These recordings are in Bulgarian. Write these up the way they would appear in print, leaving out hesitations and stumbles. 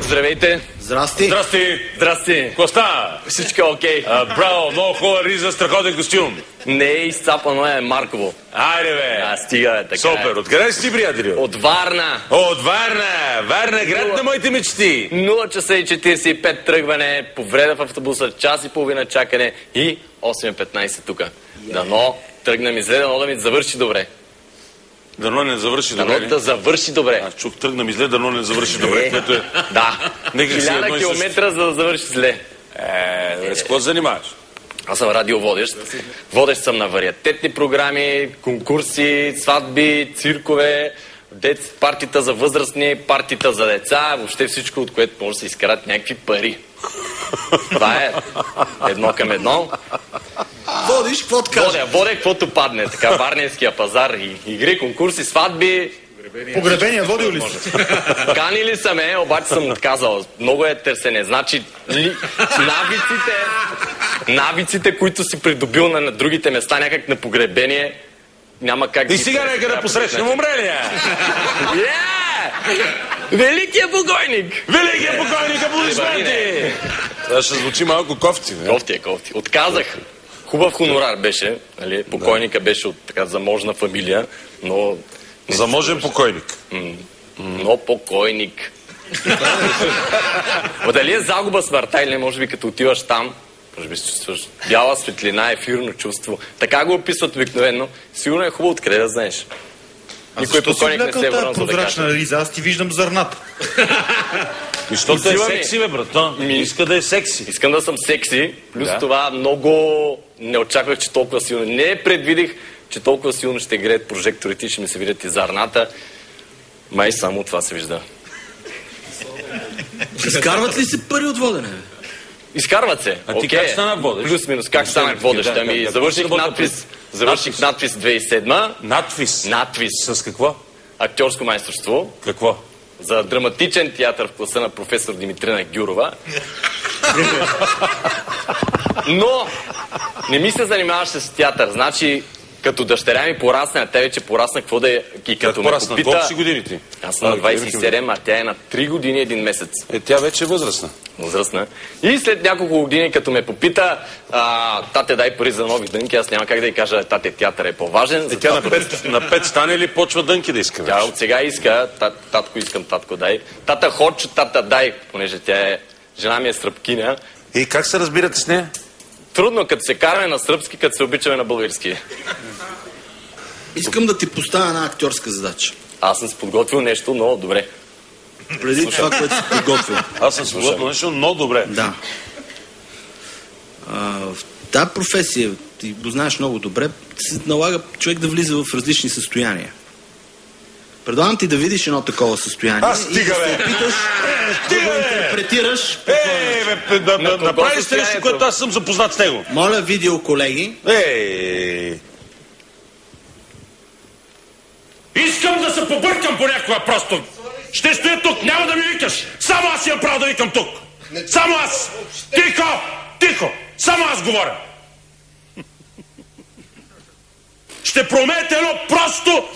Здравейте. Здрасти. Здрасти. Здрасти. Коста. Всичко е окей. Браво, много хубава риза, страхотен костюм. Не е изцапано, е Марково. Айде бе. Стига бе, така Супер. е. Откъде си ти, приятели? От Варна. От Варна. Варна, град на моите мечти. 0 часа и 45 тръгване, повреда в автобуса, час и половина чакане и 8:15 тука. Дано тръгнем изле, дано да ми завърши добре. Дано не завърши Дано добре. да завърши добре. Аз чух тръгна ми зле, дано не завърши добре. Което е... Да. Нека си 1000 едно и също. километра, за да завърши зле. С какво занимаваш? Аз съм радиоводещ. Водещ съм на вариатетни програми, конкурси, сватби, циркове, партита за възрастни, партита за деца, въобще всичко, от което може да се изкарат някакви пари. Това е едно към едно. Водиш, какво така? Водя каквото падне. Така, варненския пазар, игри, конкурси, сватби. Погребения водил ли си? Канили са ме, обаче съм казал, много е търсене. Значи, навиците, които си придобил на другите места, някак на погребение, няма как... И сега нека да посрещнем умрелия! Великия покойник! Великия покойник, аплодисменти! Това ще звучи малко кофти, не? Кофти. Отказах. Хубав хонорар беше. Нали? Покойника беше от така заможна фамилия, но... Заможен покойник. Но покойник. Дали е загуба смъртта или не, може би като отиваш там, може би се чувстваш бяла светлина, ефирно чувство. Така го описват обикновено. Сигурно е хубаво, откъде да знаеш. Никой покойник не се е върнал за да каже. риза? Аз ти виждам зърната. Защото е секси, бе, брато. Иска да е секси. Искам да съм секси, плюс това много не очаквах, че толкова силно. Не предвидих, че толкова силно ще греят прожекторите и ще ми се видят и зарната. Май само това се вижда. Изкарват ли се пари от водене? Изкарват се. А ти как стана водещ? Плюс-минус. Как станах водещ? Ами завърших надпис 2007. Надпис. С какво? Актьорско майсторство. Какво? За драматичен театър в класа на професор Димитрина Гюрова. Но не ми се занимаваш с театър. Значи, като дъщеря ми порасна, а тя вече порасна, какво да е... И като ме порасна? попита... Колко си години ти? Аз съм на 27, а тя е на 3 години 1 месец. Тя вече е възрастна. Възрастна. И след няколко години, като ме попита, тате, дай пари за нови дънки, аз няма как да й кажа, тате, театър е по-важен. Тя на 5 стане ли почва дънки да иска? Тя от сега иска, татко искам, татко дай. Тата хочу, тата дай, понеже тя е, жена ми е сръбкиня. И как се разбирате с нея? Трудно, като се караме на сръбски, като се обичаме на български. Искам да ти поставя една актьорска задача. Аз съм си подготвил нещо, но добре. Преди това, което си подготвил. Аз съм си подготвил нещо, но добре. Да. В тази професия, ти го знаеш много добре, се налага човек да влиза в различни състояния. Предлагам ти да видиш едно такова състояние и да се опиташ да го интерпретираш. Да направиш нещо, което аз съм запознат с него. Моля, видео, колеги. Искам да се побъркам понякога просто. Ще стоя тук, няма да ми викаш. Само аз имам право да викам тук. Само аз. Тихо. Само аз говоря. Ще проумеете едно просто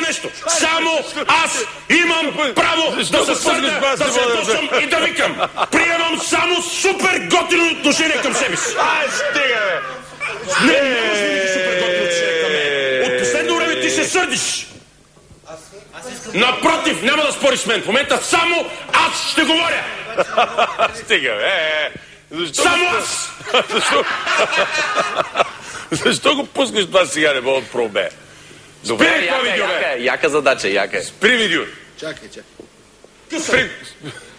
нещо. Само аз имам право да се сърдя, да се досвам и да викам. Приемам само супер готино отношение към себе си. Стига, бе! Не можеш да видиш супер готино отношение към мен. От последно време ти се сърдиш. Напротив, няма да спориш с мен. В момента само аз ще говоря. Стига, бе! Само аз! Защо го пускаш това сега, не мога да пробе? Добре, яка задача, яка е. Спри видео. Чакай.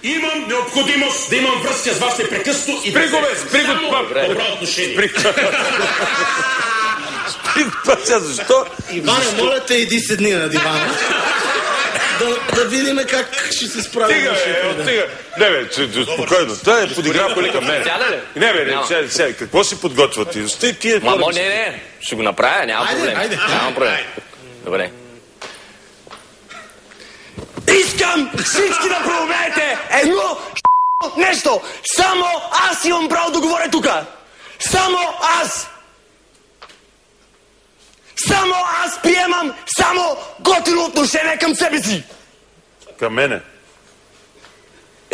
Имам необходимост да имам връзка с вас непрекъснато и Спри го, само добро отношение. Спри това сега, защо? Иване, моля те, иди седни на дивана. Да видим как ще се справим. Стига. Не, бе, спокойно. Това е подигравка ли към мен? Не, бе, сега, какво си подготвя ти? Мамо, не, ще го направя, няма проблем. Няма проблем. Добре. Искам всички да проумеете едно нещо. Само аз имам право да говоря тука. Само аз. Само аз приемам само готино отношение към себе си. Към мене?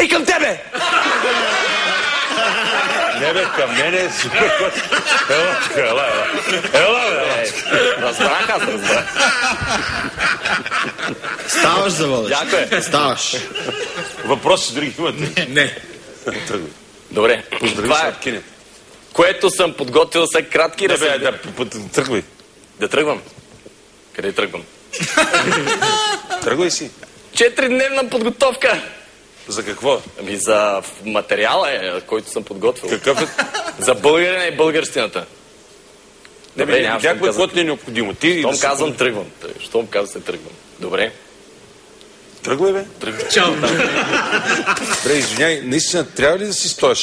И към тебе! Не бе, към мене е супер кот. Ела. Разбрах, аз разбрах. Ставаш за водещ. Дякую. Ставаш. Въпроси други имате? Не. Тръгвай. Добре. Това е, което съм подготвил са кратки разсъждения. Тръгвай. Да тръгвам? Къде тръгвам? Тръгвай си. 4-дневна подготовка. За какво? Ами за материала, който съм подготвил. Какъв е? За българина и българщината. Добре, някой каквото е необходимо. Щом казвам, тръгвам. Щом казвам, се тръгвам. Добре. Тръгвай, бе. Тръгвам. Чао. Добре, извиняй, наистина трябва ли да си стоиш?